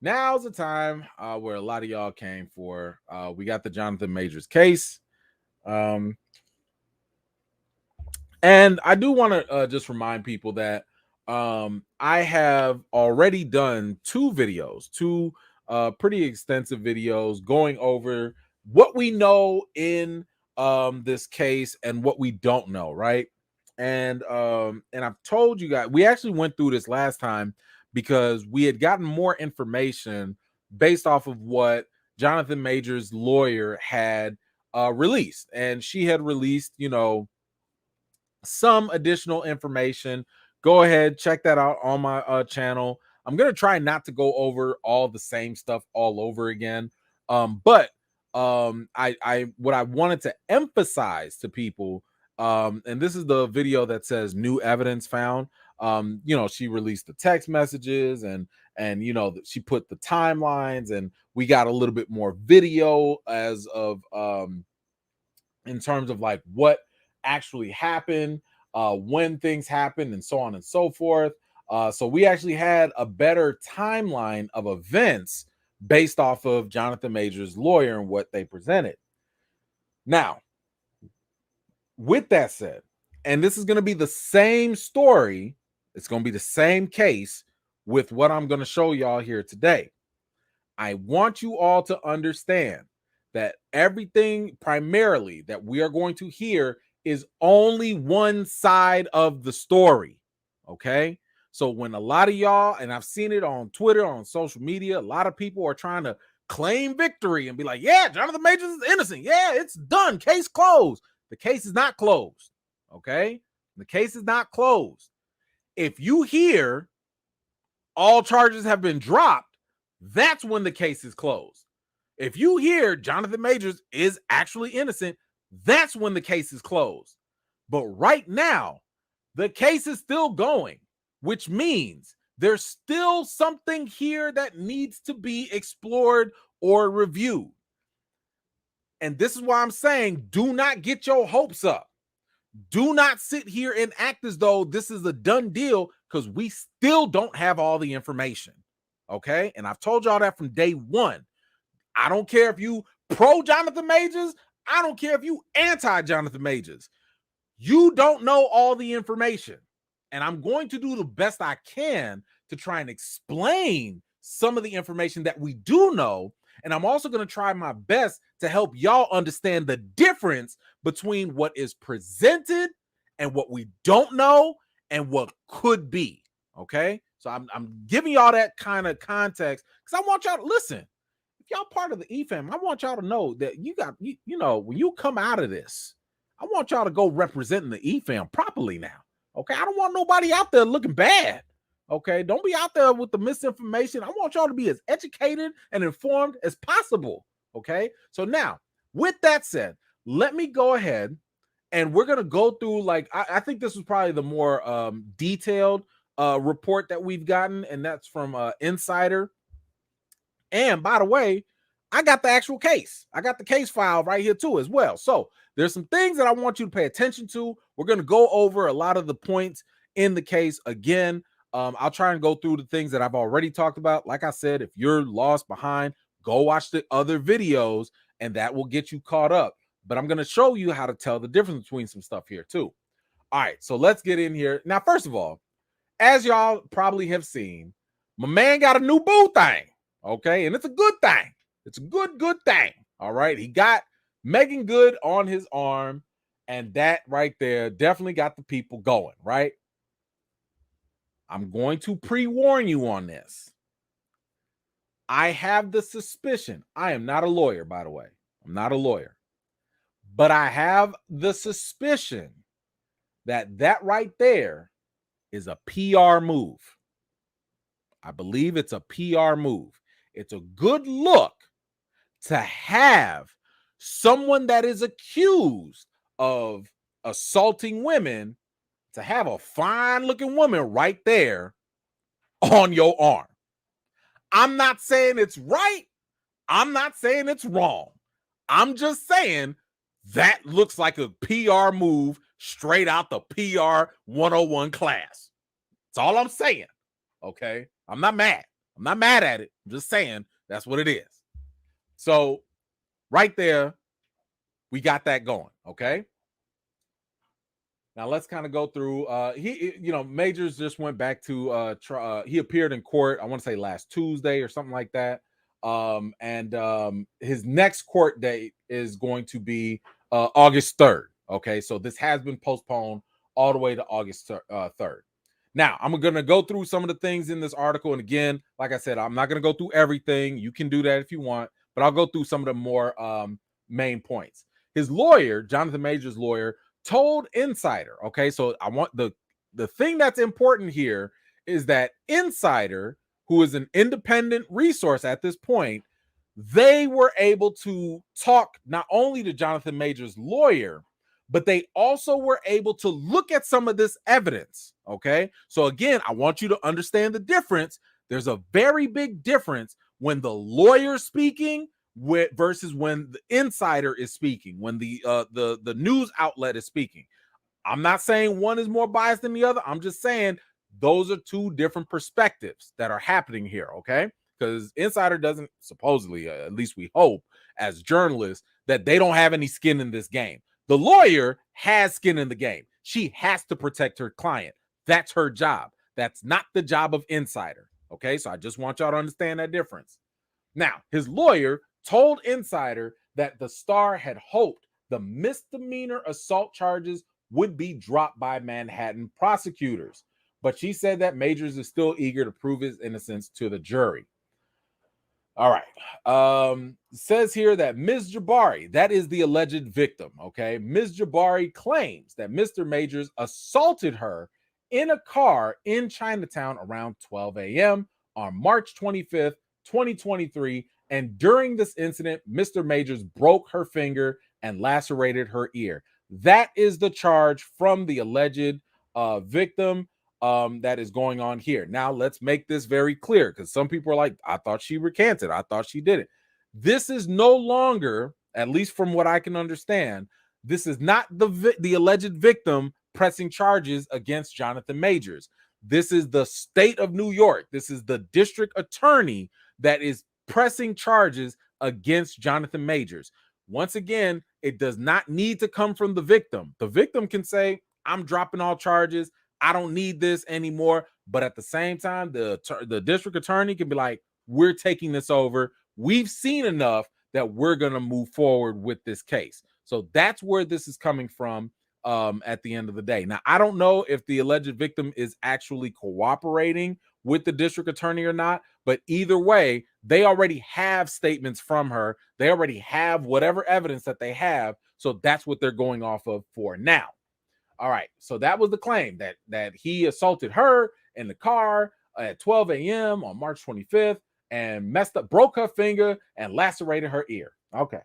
now's the time where a lot of y'all came for. We got the Jonathan Majors case. And I do want to just remind people that I have already done two videos, two pretty extensive videos going over what we know in this case and what we don't know, right? And I've told you guys, we actually went through this last time because we had gotten more information based off of what Jonathan Majors' lawyer had released, and she had released, some additional information. Go ahead, check that out on my channel. I'm gonna try not to go over all the same stuff all over again. But I what I wanted to emphasize to people, and this is the video that says new evidence found. She released the text messages and she put the timelines, and we got a little bit more video as of in terms of like what actually happened, when things happened, and so on and so forth. So we actually had a better timeline of events based off of Jonathan Majors' lawyer and what they presented. Now, with that said, and this is going to be the same story, it's going to be the same case with what I'm going to show y'all here today. I want you all to understand that everything primarily that we are going to hear is only one side of the story. Okay. So when a lot of y'all, and I've seen it on Twitter, on social media, a lot of people are trying to claim victory and be like, yeah, Jonathan Majors is innocent. Yeah, it's done. Case closed. The case is not closed. Okay. The case is not closed. If you hear all charges have been dropped, that's when the case is closed. If you hear Jonathan Majors is actually innocent, that's when the case is closed. But right now, the case is still going, which means there's still something here that needs to be explored or reviewed. And this is why I'm saying, do not get your hopes up. Do not sit here and act as though this is a done deal, because we still don't have all the information. Okay. And I've told y'all that from day one. I don't care if you pro Jonathan Majors. I don't care if you anti Jonathan Majors. You don't know all the information. And I'm going to do the best I can to try and explain some of the information that we do know. And I'm also going to try my best to help y'all understand the difference between what is presented and what we don't know and what could be. Okay. So I'm giving y'all that kind of context because I want y'all to listen. If y'all part of the E-fam, I want y'all to know that when you come out of this, I want y'all to go representing the E-fam properly now. Okay. I don't want nobody out there looking bad. Okay. Don't be out there with the misinformation. I want y'all to be as educated and informed as possible. Okay. So now, with that said, let me go ahead and we're going to go through, like, I think this was probably the more detailed report that we've gotten, and that's from Insider. And by the way, I got the actual case. I got the case file right here too as well. So there's some things that I want you to pay attention to. We're going to go over a lot of the points in the case again. I'll try and go through the things that I've already talked about. Like I said, if you're lost behind, go watch the other videos and that will get you caught up. But I'm going to show you how to tell the difference between some stuff here too. All right, so let's get in here. Now, first of all, as y'all probably have seen, my man got a new boo thing. Okay, and it's a good thing. It's a good thing. All right, he got Megan Good on his arm, and that right there definitely got the people going, right? I'm going to pre-warn you on this. I have the suspicion. I am not a lawyer, by the way. I'm not a lawyer. But I have the suspicion that right there is a PR move. I believe it's a PR move. It's a good look to have someone that is accused of assaulting women, to have a fine looking woman right there on your arm. I'm not saying it's right. I'm not saying it's wrong. I'm just saying that looks like a PR move straight out the PR 101 class. That's all I'm saying. Okay. I'm not mad. I'm not mad at it. I'm just saying that's what it is. So right there, we got that going. Okay. Now let's kind of go through. Majors just went back to he appeared in court. I want to say last Tuesday or something like that. And his next court date is going to be August 3rd. Okay, so this has been postponed all the way to August 3rd. Now I'm gonna go through some of the things in this article, and again, like I said, I'm not gonna go through everything. You can do that if you want, but I'll go through some of the more main points. His lawyer, Jonathan Majors' lawyer, told Insider. Okay, so I want the thing that's important here is that Insider, who is an independent resource at this point, they were able to talk not only to Jonathan Majors' lawyer, but they also were able to look at some of this evidence. Okay, so again, I want you to understand the difference. There's a very big difference when the lawyer's speaking versus when the insider is speaking, when the news outlet is speaking. I'm not saying one is more biased than the other. I'm just saying those are two different perspectives that are happening here. Okay, because insider doesn't supposedly, at least we hope as journalists, that they don't have any skin in this game. The lawyer has skin in the game. She has to protect her client. That's her job. That's not the job of insider. Okay, so I just want y'all to understand that difference. Now, his lawyer told Insider that the star had hoped the misdemeanor assault charges would be dropped by Manhattan prosecutors, but she said that Majors is still eager to prove his innocence to the jury. All right. Says here that Ms. Jabari, that is the alleged victim, okay? Ms. Jabari claims that Mr. Majors assaulted her in a car in Chinatown around 12 a.m. on March 25th, 2023. And during this incident, Mr. Majors broke her finger and lacerated her ear. That is the charge from the alleged victim that is going on here. Now, let's make this very clear, because some people are like, I thought she recanted. I thought she did it. This is no longer, at least from what I can understand, this is not the alleged victim pressing charges against Jonathan Majors. This is the state of New York. This is the district attorney that is pressing charges against Jonathan Majors. Once again, it does not need to come from the victim. The victim can say, I'm dropping all charges. I don't need this anymore. But at the same time, the district attorney can be like, we're taking this over. We've seen enough that we're going to move forward with this case. So that's where this is coming from at the end of the day. Now, I don't know if the alleged victim is actually cooperating with the district attorney or not, but either way, they already have statements from her. They already have whatever evidence that they have. So that's what they're going off of for now. All right, so that was the claim that he assaulted her in the car at 12 a.m. on March 25th and broke her finger and lacerated her ear. Okay.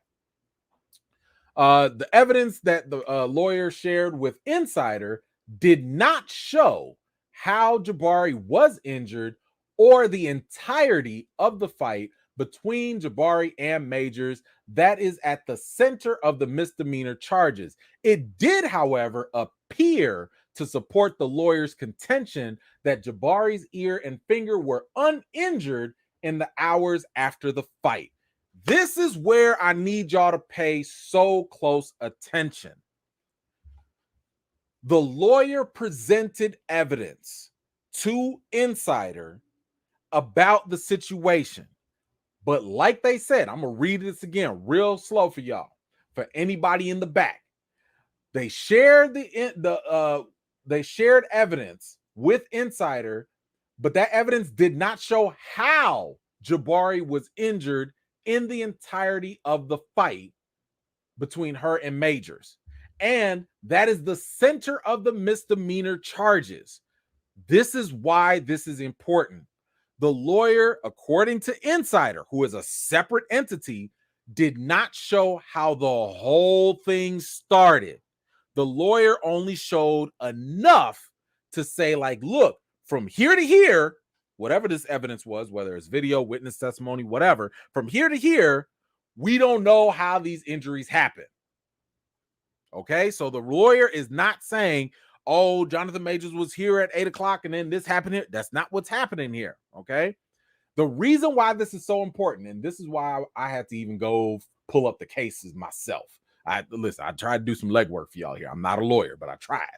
The evidence that the lawyer shared with Insider did not show how Jabari was injured or the entirety of the fight between Jabari and Majors that is at the center of the misdemeanor charges. It did, however, appear to support the lawyer's contention that Jabari's ear and finger were uninjured in the hours after the fight. This is where I need y'all to pay so close attention. The lawyer presented evidence to Insider about the situation. But like they said, I'm going to read this again real slow for y'all, for anybody in the back. They shared they shared evidence with Insider, but that evidence did not show how Jabari was injured in the entirety of the fight between her and Majors. And that is the center of the misdemeanor charges. This is why this is important. The lawyer, according to Insider, who is a separate entity, did not show how the whole thing started. The lawyer only showed enough to say, like, look, from here to here, whatever this evidence was, whether it's video, witness testimony, whatever, from here to here, we don't know how these injuries happen. Okay, so the lawyer is not saying, oh, Jonathan Majors was here at 8 o'clock and then this happened here. That's not what's happening here. Okay, The reason why this is so important, and this is why I had to even go pull up the cases myself. I tried to do some legwork for y'all here. I'm not a lawyer, but I tried.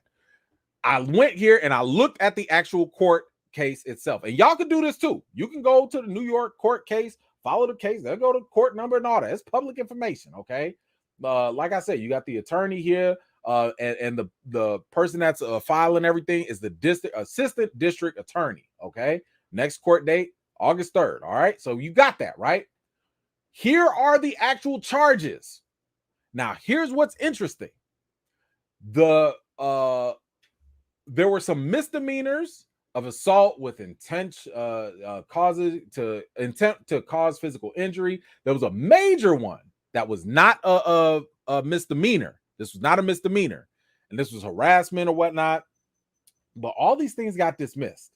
I went here and I looked at the actual court case itself. And y'all can do this too. You can go to the New York court case, follow the case, they'll go to court number and all that. It's public information, okay? Like I said, you got the attorney here, and the person that's filing everything is the assistant district attorney, okay? Next court date, August 3rd, all right? So you got that, right? Here are the actual charges. Now, here's what's interesting. There were some misdemeanors of assault with intent to cause physical injury. There was a major one that was not a misdemeanor. This was not a misdemeanor, and this was harassment or whatnot. But all these things got dismissed.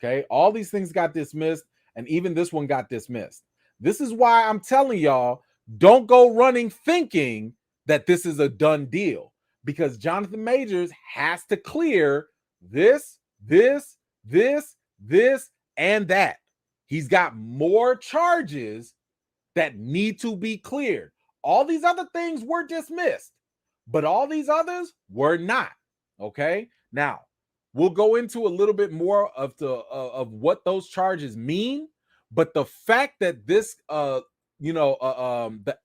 Okay, all these things got dismissed, and even this one got dismissed. This is why I'm telling y'all, don't go running thinking that this is a done deal, because Jonathan Majors has to clear this, and that. He's got more charges that need to be cleared. All these other things were dismissed, but all these others were not. Okay, now we'll go into a little bit more of what those charges mean, but the fact that this, the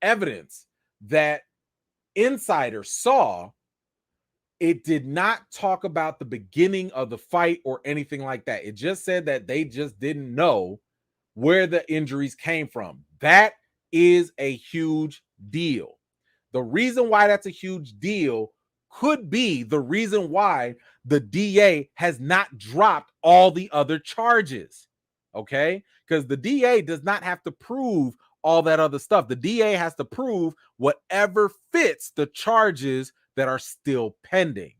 evidence that Insider saw, it did not talk about the beginning of the fight or anything like that. It just said that they just didn't know where the injuries came from. That is a huge deal. The reason why that's a huge deal could be the reason why the DA has not dropped all the other charges. Okay? Because the DA does not have to prove all that other stuff. The DA has to prove whatever fits the charges that are still pending.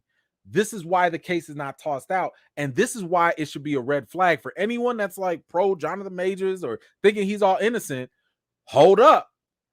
This is why the case is not tossed out. And this is why it should be a red flag for anyone that's like pro Jonathan Majors or thinking he's all innocent. Hold up.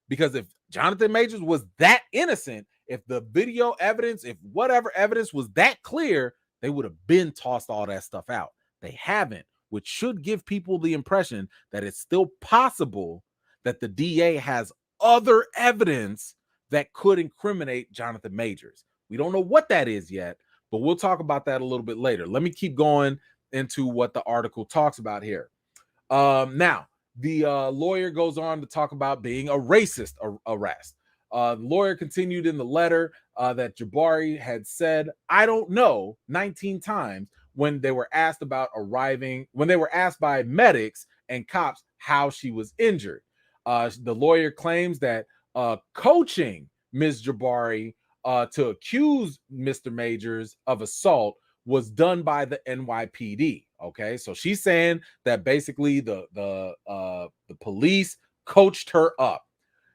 Because if Jonathan Majors was that innocent, if the video evidence, if whatever evidence was that clear, they would have been tossed all that stuff out. They haven't, which should give people the impression that it's still possible that the DA has other evidence that could incriminate Jonathan Majors. We don't know what that is yet, but we'll talk about that a little bit later. Let me keep going into what the article talks about here. Now, the lawyer goes on to talk about being a racist arrest. The lawyer continued in the letter that Jabari had said, "I don't know," 19 times when they were asked about when they were asked by medics and cops how she was injured. The lawyer claims that coaching Ms. Jabari to accuse Mr. Majors of assault was done by the NYPD. Okay, so she's saying that basically the police coached her up.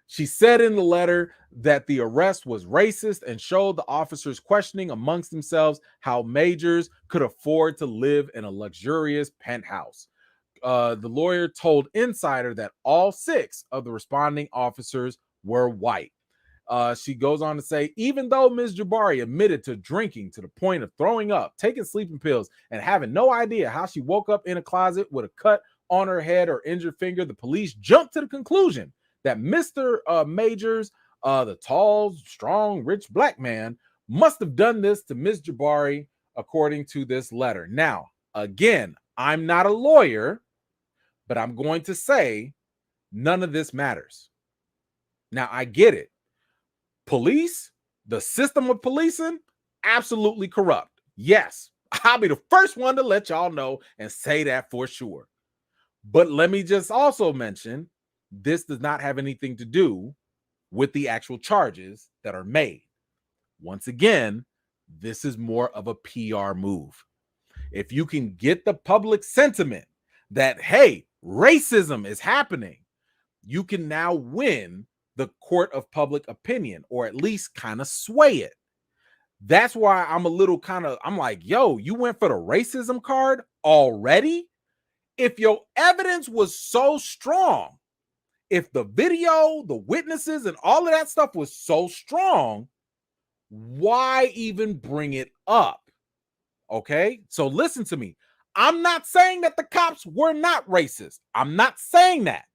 She said in the letter that the arrest was racist and showed the officers questioning amongst themselves how Majors could afford to live in a luxurious penthouse. The lawyer told Insider that all 6 of the responding officers were white. She goes on to say, even though Ms. Jabari admitted to drinking to the point of throwing up, taking sleeping pills, and having no idea how she woke up in a closet with a cut on her head or injured finger, the police jumped to the conclusion that Mr. Majors, the tall, strong, rich black man, must have done this to Ms. Jabari, according to this letter. Now, again, I'm not a lawyer, but I'm going to say none of this matters. Now, I get it. Police, the system of policing, absolutely corrupt. Yes, I'll be the first one to let y'all know and say that for sure. But let me just also mention, this does not have anything to do with the actual charges that are made. Once again, this is more of a PR move. If you can get the public sentiment that, hey, racism is happening, you can now win the court of public opinion, or at least kind of sway it. That's why I'm like, yo, you went for the racism card already? If your evidence was so strong, if the video, the witnesses, and all of that stuff was so strong, why even bring it up? Okay, so listen to me. I'm not saying that the cops were not racist. I'm not saying that.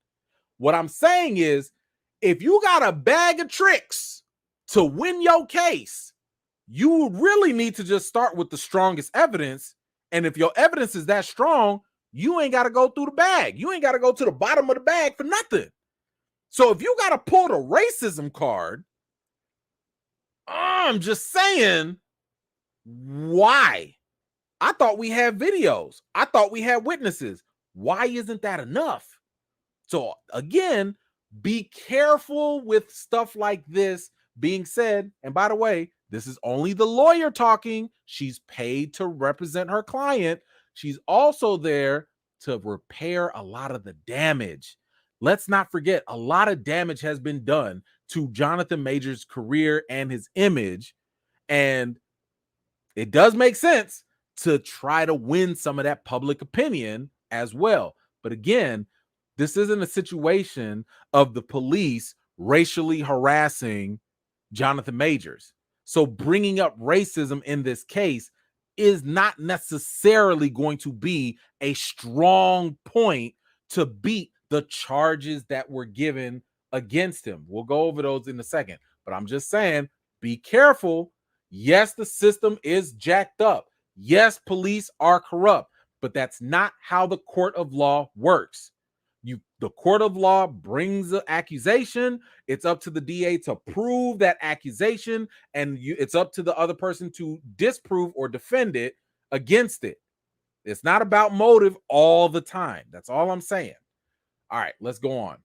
What I'm saying is, if you got a bag of tricks to win your case, you really need to just start with the strongest evidence. And if your evidence is that strong, you ain't got to go through the bag. You ain't got to go to the bottom of the bag for nothing. So if you got to pull the racism card, I'm just saying, why? I thought we had videos. I thought we had witnesses. Why isn't that enough? So again, be careful with stuff like this being said. And by the way, this is only the lawyer talking. She's paid to represent her client. She's also there to repair a lot of the damage. Let's not forget, a lot of damage has been done to Jonathan Majors' career and his image. And it does make sense to try to win some of that public opinion as well. But again, this isn't a situation of the police racially harassing Jonathan Majors. So bringing up racism in this case is not necessarily going to be a strong point to beat the charges that were given against him. We'll go over those in a second, but I'm just saying, be careful. Yes, the system is jacked up. Yes, police are corrupt, but that's not how the court of law works. The court of law brings an accusation. It's up to the DA to prove that accusation, and it's up to the other person to disprove or defend it against it. It's not about motive all the time. That's all I'm saying. All right, let's go on.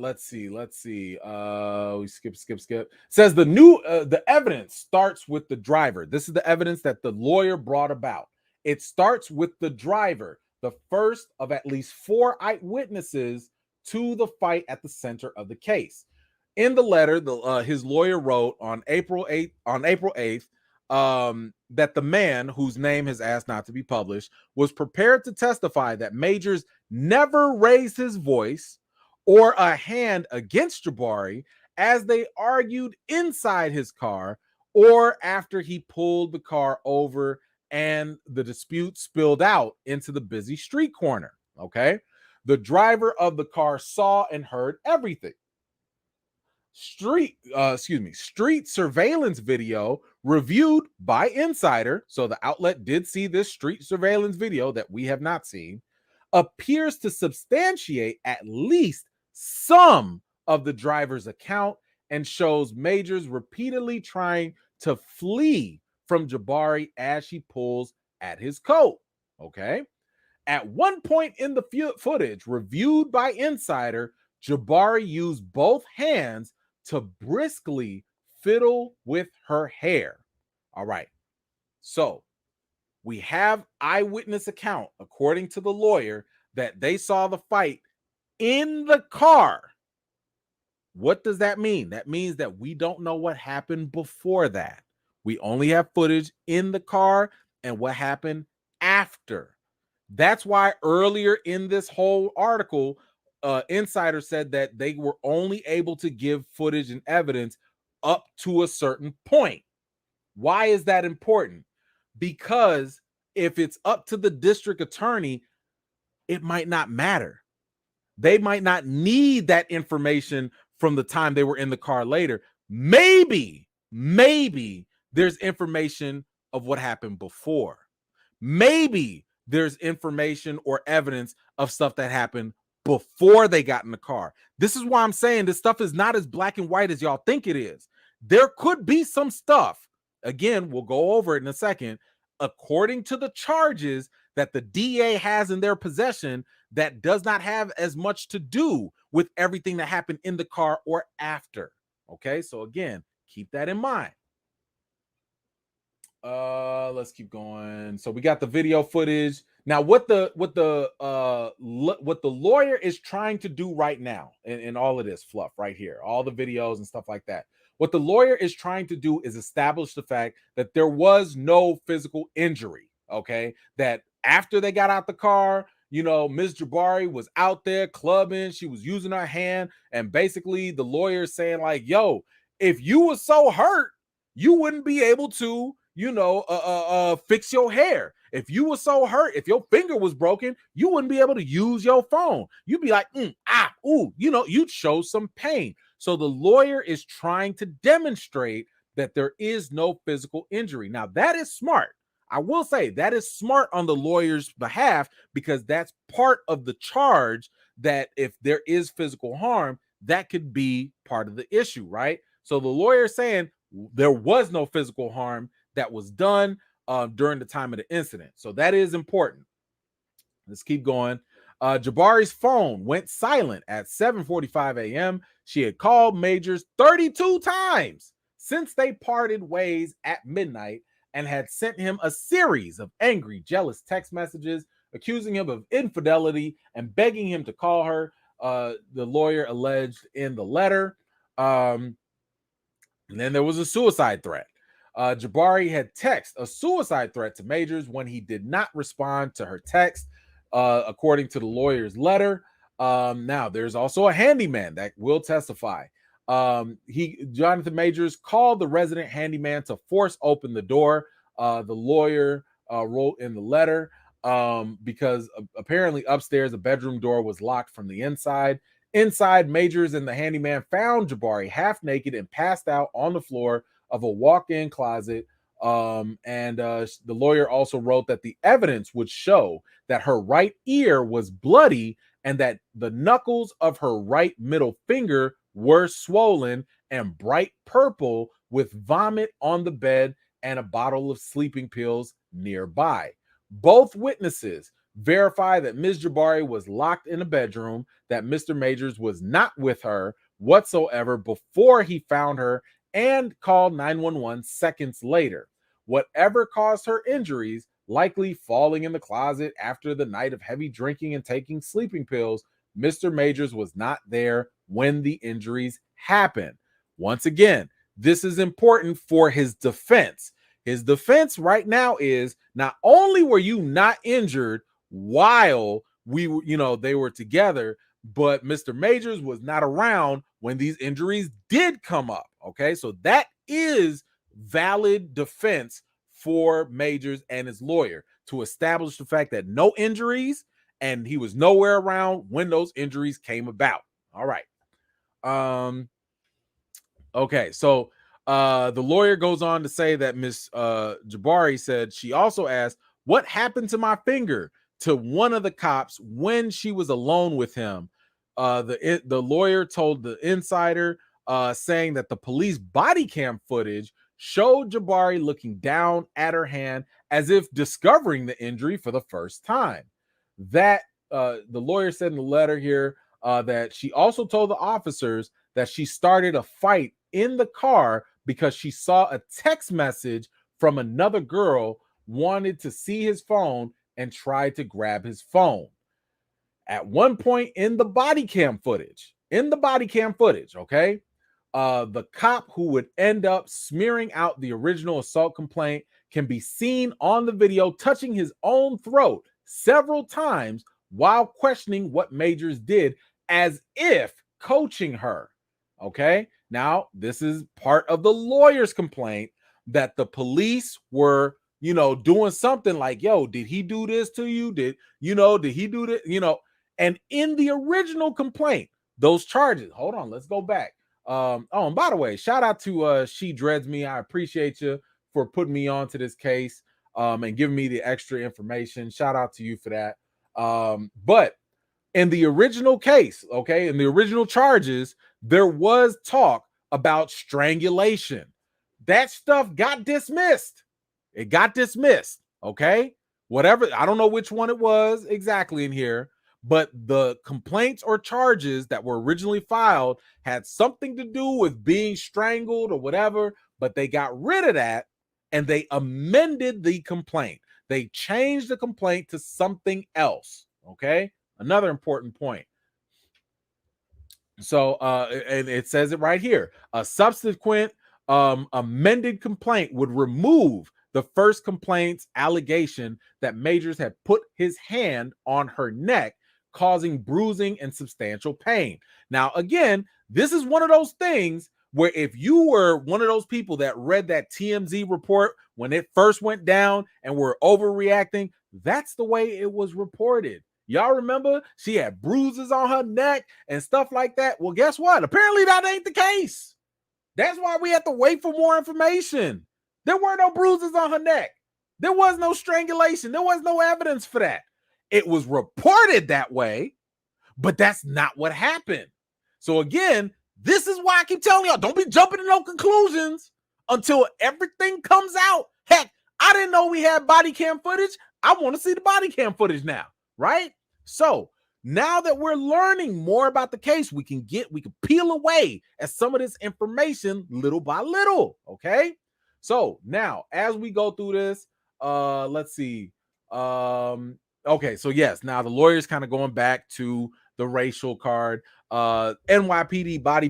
Let's see. We skip. Says the evidence starts with the driver. This is the evidence that the lawyer brought about. It starts with the driver, the first of at least 4 eyewitnesses to the fight at the center of the case. In the letter, his lawyer wrote on April 8th, that the man, whose name has asked not to be published, was prepared to testify that Majors never raised his voice or a hand against Jabari as they argued inside his car or after he pulled the car over and the dispute spilled out into the busy street corner. Okay. The driver of the car saw and heard everything. Street surveillance video reviewed by Insider, so the outlet did see this street surveillance video that we have not seen, appears to substantiate at least some of the driver's account and shows Majors repeatedly trying to flee from Jabari as she pulls at his coat. Okay. At one point in the footage reviewed by Insider, Jabari used both hands to briskly fiddle with her hair. All right. So we have eyewitness account, according to the lawyer, that they saw the fight in the car. What does that mean? That means that we don't know what happened before that. We only have footage in the car and what happened after. That's why earlier in this whole article, Insider said that they were only able to give footage and evidence up to a certain point. Why is that important? Because if it's up to the district attorney, it might not matter. They might not need that information from the time they were in the car later. Maybe there's information of what happened before. Maybe there's information or evidence of stuff that happened before they got in the car. This is why I'm saying this stuff is not as black and white as y'all think it is. There could be some stuff. Again, we'll go over it in a second. According to the charges that the DA has in their possession, that does not have as much to do with everything that happened in the car or after. Okay, so again, keep that in mind. Let's keep going. So we got the video footage. Now, what the lawyer is trying to do right now, in all of this fluff right here, all the videos and stuff like that, what the lawyer is trying to do is establish the fact that there was no physical injury. Okay, that after they got out the car, Ms. Jabari was out there clubbing. She was using her hand, and basically the lawyer is saying like, "Yo, if you were so hurt, you wouldn't be able to fix your hair. If you were so hurt, if your finger was broken, you wouldn't be able to use your phone. You'd be like, you'd show some pain. So the lawyer is trying to demonstrate that there is no physical injury. Now, that is smart. I will say that is smart on the lawyer's behalf, because that's part of the charge, that if there is physical harm, that could be part of the issue, right? So the lawyer is saying there was no physical harm that was done during the time of the incident. So that is important. Let's keep going. Jabari's phone went silent at 7:45 a.m. She had called Majors 32 times since they parted ways at midnight, and had sent him a series of angry, jealous text messages accusing him of infidelity and begging him to call her. The lawyer alleged in the letter. And then there was a suicide threat. Jabari had texted a suicide threat to Majors when he did not respond to her text, according to the lawyer's letter. Now, there's also a handyman that will testify. Jonathan Majors called the resident handyman to force open the door. The lawyer wrote in the letter, because apparently upstairs the bedroom door was locked from the inside. Inside, Majors and the handyman found Jabari half naked and passed out on the floor of a walk-in closet. The lawyer also wrote that the evidence would show that her right ear was bloody and that the knuckles of her right middle finger were swollen and bright purple, with vomit on the bed and a bottle of sleeping pills nearby. Both witnesses verify that Ms. Jabari was locked in a bedroom, that Mr. Majors was not with her whatsoever before he found her, and called 911 seconds later. Whatever caused her injuries, likely falling in the closet after the night of heavy drinking and taking sleeping pills, Mr. Majors was not there when the injuries happened. Once again, this is important for his defense. His defense right now is, not only were you not injured while they were together, but Mr. Majors was not around when these injuries did come up. Okay, so that is valid defense for Majors and his lawyer, to establish the fact that no injuries and he was nowhere around when those injuries came about. All right. Okay, so the lawyer goes on to say that Miss Jabari said she also asked, "What happened to my finger?" to one of the cops when she was alone with him. The lawyer told the Insider, saying that the police body cam footage showed Jabari looking down at her hand as if discovering the injury for the first time. That the lawyer said in the letter here, that she also told the officers that she started a fight in the car because she saw a text message from another girl, wanted to see his phone, and tried to grab his phone. At one point in the body cam footage, okay, the cop who would end up smearing out the original assault complaint can be seen on the video touching his own throat several times while questioning what Majors did, as if coaching her. Okay, now this is part of the lawyer's complaint, that the police were, doing something like, "Yo, did he do this to you? Did he do this?" And in the original complaint, those charges, hold on, let's go back. And by the way, shout out to She Dreads Me. I appreciate you for putting me on to this case, and giving me the extra information. Shout out to you for that. But in the original case, okay, in the original charges, there was talk about strangulation. That stuff got dismissed. It got dismissed, okay? Whatever, I don't know which one it was exactly in here, but the complaints or charges that were originally filed had something to do with being strangled or whatever, but they got rid of that and they amended the complaint. They changed the complaint to something else, okay? Another important point. So, and it says it right here. A subsequent amended complaint would remove the first complaint's allegation that Majors had put his hand on her neck, causing bruising and substantial pain. Now, again, this is one of those things where if you were one of those people that read that TMZ report when it first went down and were overreacting, that's the way it was reported. Y'all remember she had bruises on her neck and stuff like that? Well, guess what? Apparently that ain't the case. That's why we have to wait for more information. There were no bruises on her neck. There was no strangulation. There was no evidence for that. It was reported that way, but that's not what happened. So again, this is why I keep telling y'all, don't be jumping to no conclusions until everything comes out. Heck, I didn't know we had body cam footage. I want to see the body cam footage now, right? So now that we're learning more about the case, we can peel away at some of this information little by little, okay? So now, as we go through this, let's see. Okay, so yes, now the lawyer's kind of going back to the racial card. NYPD body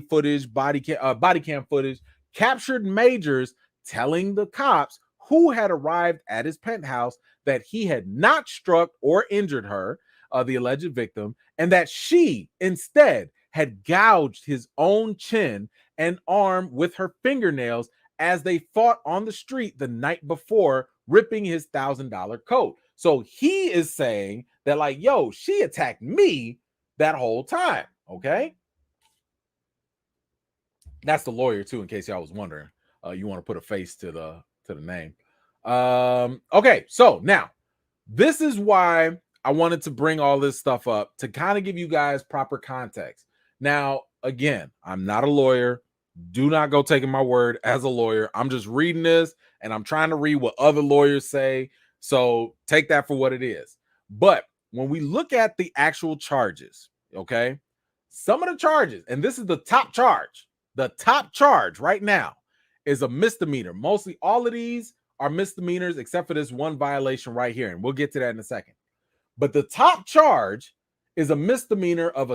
cam footage captured Majors telling the cops who had arrived at his penthouse that he had not struck or injured her, the alleged victim, and that she instead had gouged his own chin and arm with her fingernails as they fought on the street the night before, ripping his $1,000 coat. So he is saying that, like, yo, she attacked me that whole time. Okay. That's the lawyer too, in case y'all was wondering. You want to put a face to the name. Okay, so now this is why I wanted to bring all this stuff up, to kind of give you guys proper context. Now, again, I'm not a lawyer. Do not go taking my word as a lawyer. I'm just reading this and I'm trying to read what other lawyers say. So take that for what it is. But when we look at the actual charges, okay, some of the charges, and this is the top charge right now is a misdemeanor. Mostly all of these are misdemeanors except for this one violation right here. And we'll get to that in a second. But the top charge is a misdemeanor of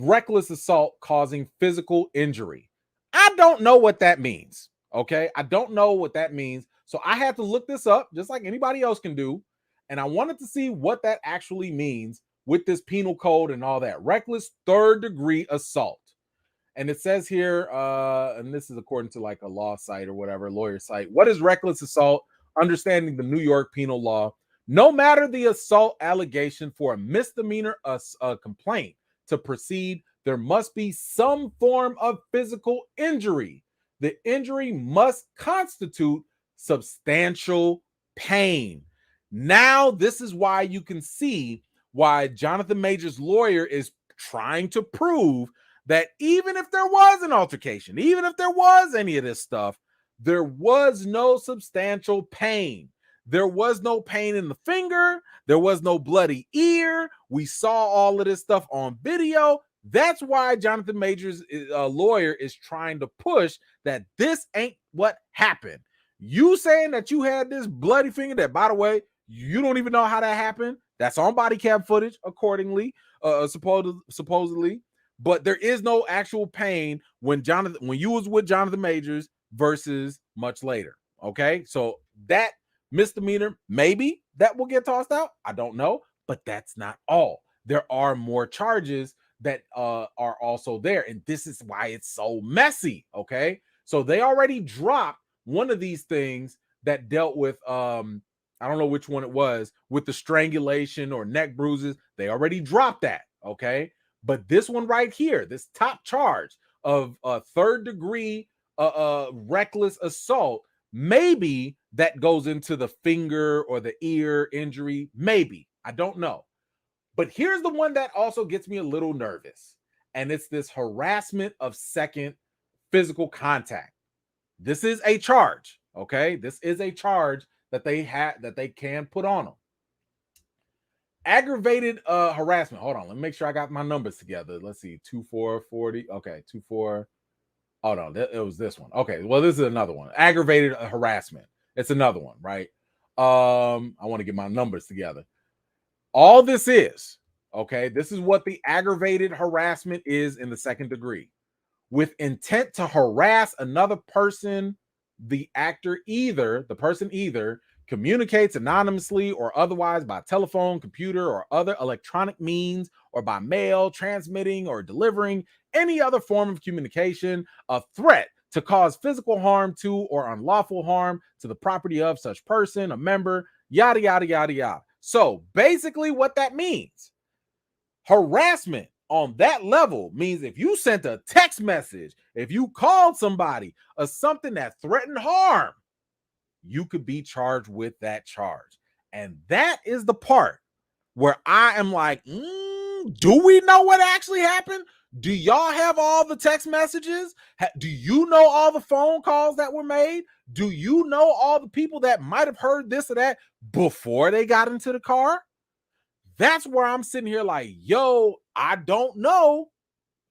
reckless assault causing physical injury. I don't know what that means. Okay. I don't know what that means. So I had to look this up just like anybody else can do. And I wanted to see what that actually means with this penal code and all that. Reckless third-degree assault. And it says here, and this is according to like a law site or whatever, lawyer site. What is reckless assault? Understanding the New York penal law. No matter the assault allegation for a misdemeanor complaint to proceed, there must be some form of physical injury. The injury must constitute substantial pain. Now, this is why you can see why Jonathan Majors' lawyer is trying to prove that even if there was an altercation, even if there was any of this stuff, there was no substantial pain. There was no pain in the finger. There was no bloody ear. We saw all of this stuff on video. That's why Jonathan Majors' lawyer is trying to push that this ain't what happened. You saying that you had this bloody finger that, by the way, you don't even know how that happened. That's on body cam footage, accordingly, supposedly. But there is no actual pain when you was with Jonathan Majors versus much later. Okay, so that misdemeanor, maybe that will get tossed out. I don't know, but that's not all. There are more charges that are also there, and this is why it's so messy. Okay, so they already dropped one of these things that dealt with I don't know which one it was, with the strangulation or neck bruises. They already dropped that. Okay, but this one right here, this top charge of third-degree reckless assault, maybe that goes into the finger or the ear injury. Maybe. I don't know. But here's the one that also gets me a little nervous. And it's this harassment of second physical contact. This is a charge. Okay. This is a charge that they can put on them. Aggravated harassment. Hold on. Let me make sure I got my numbers together. Let's see. 2440. Okay. 24. Oh no, it was this one. Okay. Well, this is another one. Aggravated harassment. It's another one, right? I want to get my numbers together. All this is, okay, this is what the aggravated harassment is in the second degree. With intent to harass another person, the person either communicates anonymously or otherwise by telephone, computer, or other electronic means, or by mail, transmitting or delivering any other form of communication, a threat to cause physical harm to or unlawful harm to the property of such person, a member, yada, yada, yada, yada. So basically, what that means, harassment on that level means if you sent a text message, if you called somebody or something that threatened harm, you could be charged with that charge. And that is the part where I am like, do we know what actually happened? Do y'all have all the text messages? Do you know all the phone calls that were made? Do you know all the people that might have heard this or that before they got into the car? That's where I'm sitting here like, yo, I don't know.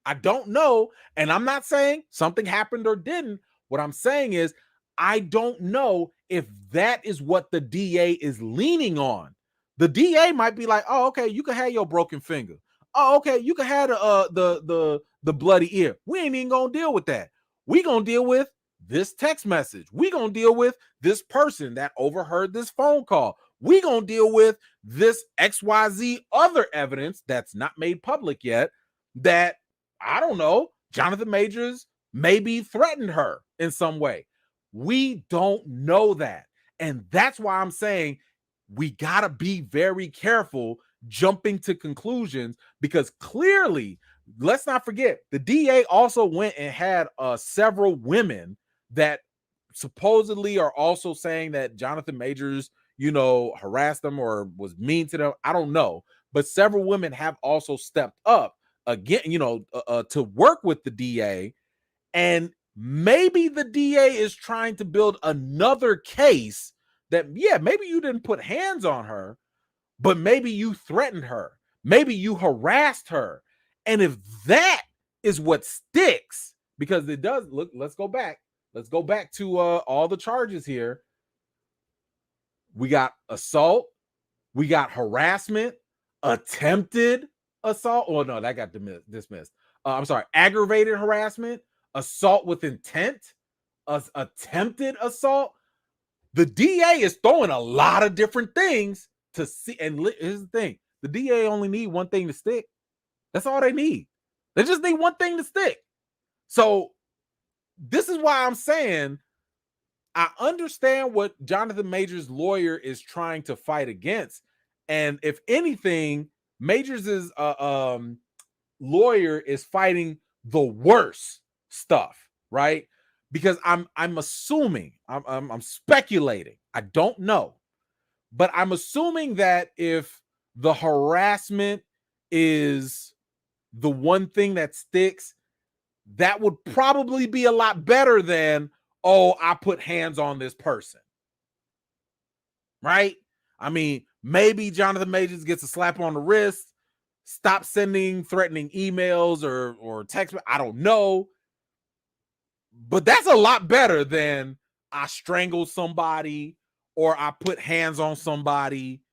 I don't know. And I'm not saying something happened or didn't. What I'm saying is, I don't know if that is what the DA is leaning on. The DA might be like, oh, okay, you can have your broken finger. Oh, okay, you can have the bloody ear. We ain't even gonna deal with that. We gonna deal with this text message. We gonna deal with this person that overheard this phone call. We gonna deal with this XYZ other evidence that's not made public yet that, I don't know, Jonathan Majors maybe threatened her in some way. We don't know that. And that's why I'm saying we got to be very careful jumping to conclusions, because clearly, let's not forget, the DA also went and had several women that supposedly are also saying that Jonathan Majors, harassed them or was mean to them. I don't know. But several women have also stepped up again, to work with the DA. And maybe the DA is trying to build another case that, yeah, maybe you didn't put hands on her, but maybe you threatened her. Maybe you harassed her. And if that is what sticks, because it does, look, let's go back. Let's go back to all the charges here. We got assault. We got harassment, attempted assault. Oh, no, that got dismissed. I'm sorry, aggravated harassment, assault with intent, attempted assault. The DA is throwing a lot of different things to see. And here's the thing. The DA only need one thing to stick. That's all they need. They just need one thing to stick. So this is why I'm saying I understand what Jonathan Majors' lawyer is trying to fight against. And if anything, Majors' lawyer is fighting the worst stuff, right? Because I'm assuming, I'm speculating, I don't know, but I'm assuming that if the harassment is the one thing that sticks, that would probably be a lot better than, oh, I put hands on this person, right? I mean, maybe Jonathan Majors gets a slap on the wrist, stop sending threatening emails or text. I don't know. But that's a lot better than I strangled somebody or I put hands on somebody.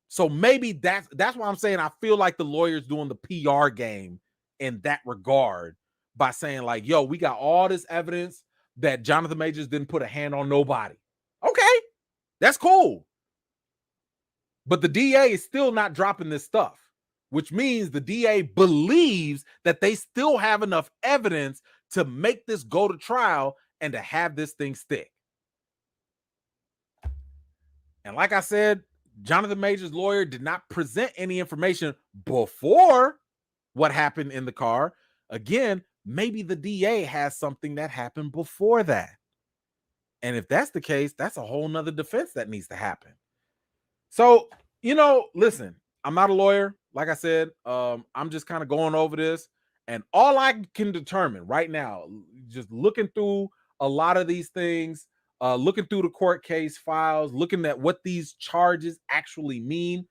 So maybe that's why I'm saying I feel like the lawyer's doing the PR game in that regard by saying like, yo, we got all this evidence that Jonathan Majors didn't put a hand on nobody. Okay, that's cool. But the DA is still not dropping this stuff, which means the DA believes that they still have enough evidence to make this go to trial and to have this thing stick. And like I said, Jonathan Majors' lawyer did not present any information before what happened in the car. Again, maybe the DA has something that happened before that. And if that's the case, that's a whole nother defense that needs to happen. So, listen, I'm not a lawyer. Like I said, I'm just kind of going over this. And all I can determine right now, just looking through a lot of these things, looking through the court case files, looking at what these charges actually mean.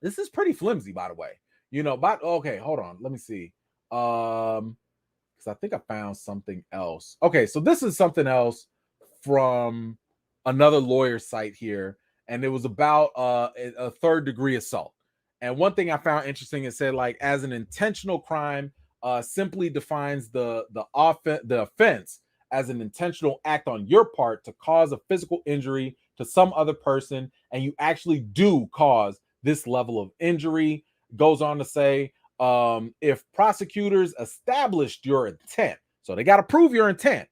This is pretty flimsy, by the way. But okay, hold on. Let me see. Because I think I found something else. Okay, so this is something else from another lawyer site here, and it was about a third degree assault. And one thing I found interesting, it said like, as an intentional crime, simply defines the offense as an intentional act on your part to cause a physical injury to some other person, and you actually do cause this level of injury. Goes on to say, if prosecutors established your intent, so they got to prove your intent,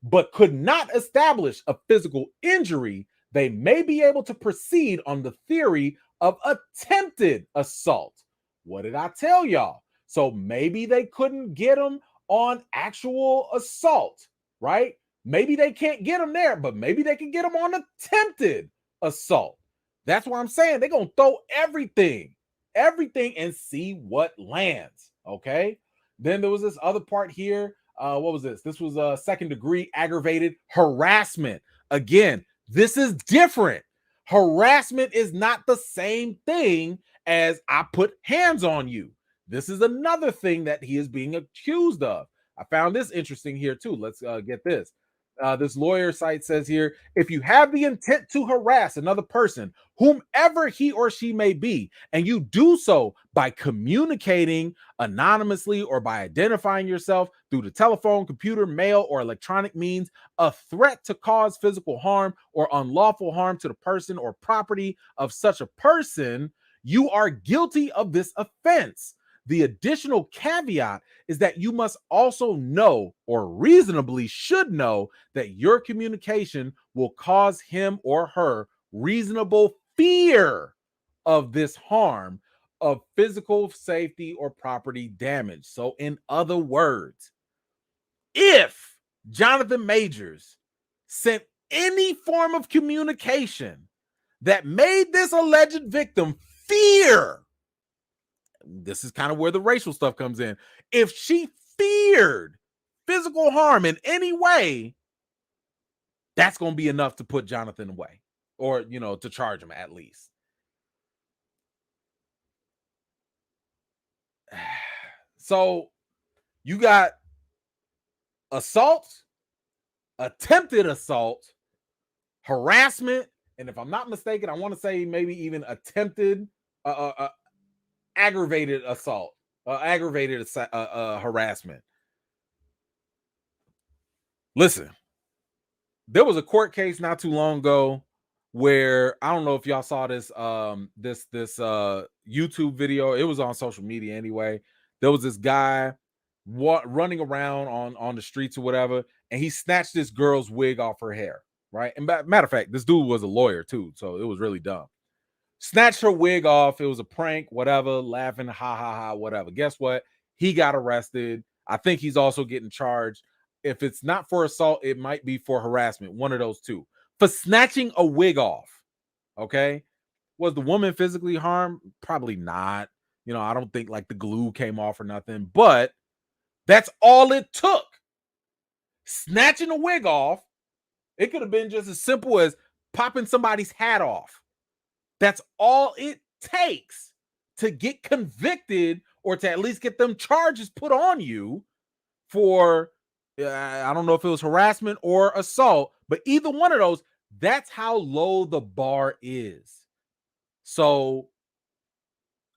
but could not establish a physical injury, they may be able to proceed on the theory of attempted assault. What did I tell y'all? So maybe they couldn't get him on actual assault, right? Maybe they can't get him there, but maybe they can get him on attempted assault. That's what I'm saying. They're going to throw everything and see what lands. Okay. Then there was this other part here. What was this? This was a second degree aggravated harassment. Again, this is different. Harassment is not the same thing as I put hands on you. This is another thing that he is being accused of. I found this interesting here too. Let's get this. This lawyer site says here, if you have the intent to harass another person, whomever he or she may be, and you do so by communicating anonymously or by identifying yourself through the telephone, computer, mail, or electronic means, a threat to cause physical harm or unlawful harm to the person or property of such a person, you are guilty of this offense. The additional caveat is that you must also know, or reasonably should know, that your communication will cause him or her reasonable fear of this harm of physical safety or property damage. So in other words, if Jonathan Majors sent any form of communication that made this alleged victim fear, this is kind of where the racial stuff comes in. If she feared physical harm in any way, that's going to be enough to put Jonathan away, or, to charge him at least. So you got assault, attempted assault, harassment, and if I'm not mistaken, I want to say maybe even attempted aggravated assault, aggravated harassment. Listen, there was a court case not too long ago where, I don't know if y'all saw this YouTube video. It was on social media anyway. There was this guy running around on the streets or whatever, and he snatched this girl's wig off her hair, right? And matter of fact, this dude was a lawyer too, so it was really dumb. Snatched her wig off. It was a prank, whatever, laughing, ha ha ha, whatever. Guess what? He got arrested. I think he's also getting charged. If it's not for assault, it might be for harassment, one of those two. For snatching a wig off, okay? Was the woman physically harmed? Probably not. I don't think like the glue came off or nothing, but that's all it took. Snatching a wig off, it could have been just as simple as popping somebody's hat off. That's all it takes to get convicted, or to at least get them charges put on you for, I don't know if it was harassment or assault, but either one of those, that's how low the bar is. So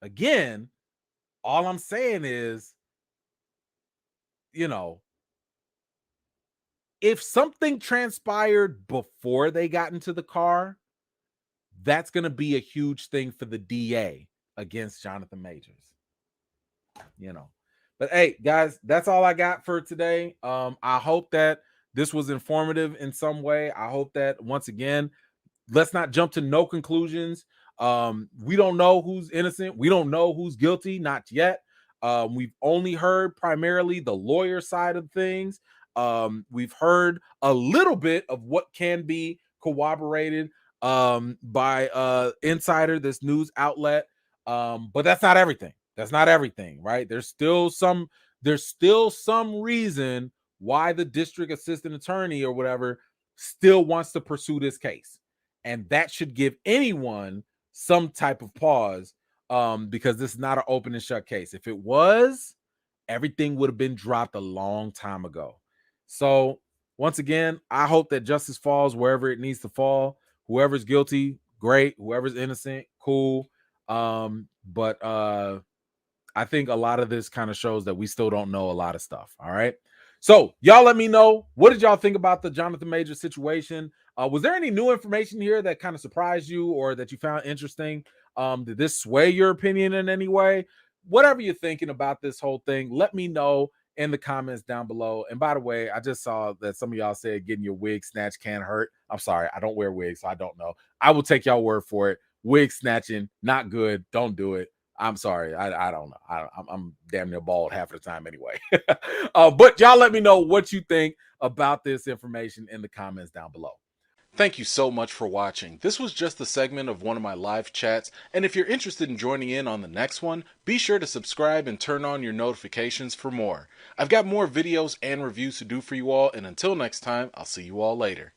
again, all I'm saying is, if something transpired before they got into the car, that's going to be a huge thing for the DA against Jonathan Majors. But hey, guys, that's all I got for today. I hope that this was informative in some way. I hope that, once again, let's not jump to no conclusions. We don't know who's innocent. We don't know who's guilty, not yet. We've only heard primarily the lawyer side of things. We've heard a little bit of what can be corroborated by Insider, this news outlet. But that's not everything. That's not everything, right? There's still some reason why the district assistant attorney or whatever still wants to pursue this case. And that should give anyone some type of pause, because this is not an open and shut case. If it was, everything would have been dropped a long time ago. So once again, I hope that justice falls wherever it needs to fall. Whoever's guilty, great. Whoever's innocent, cool. But I think a lot of this kind of shows that we still don't know a lot of stuff. All right. So y'all let me know, what did y'all think about the Jonathan Major situation? Was there any new information here that kind of surprised you or that you found interesting? Did this sway your opinion in any way? Whatever you're thinking about this whole thing, let me know in the comments down below. And by the way, I just saw that some of y'all said getting your wig snatched can hurt. I'm sorry, I don't wear wigs, so I don't know. I will take y'all word for it. Wig snatching, not good. Don't do it. I'm sorry. I don't know. I'm damn near bald half of the time anyway. But y'all let me know what you think about this information in the comments down below. Thank you so much for watching. This was just a segment of one of my live chats, and if you're interested in joining in on the next one, be sure to subscribe and turn on your notifications for more. I've got more videos and reviews to do for you all, and until next time, I'll see you all later.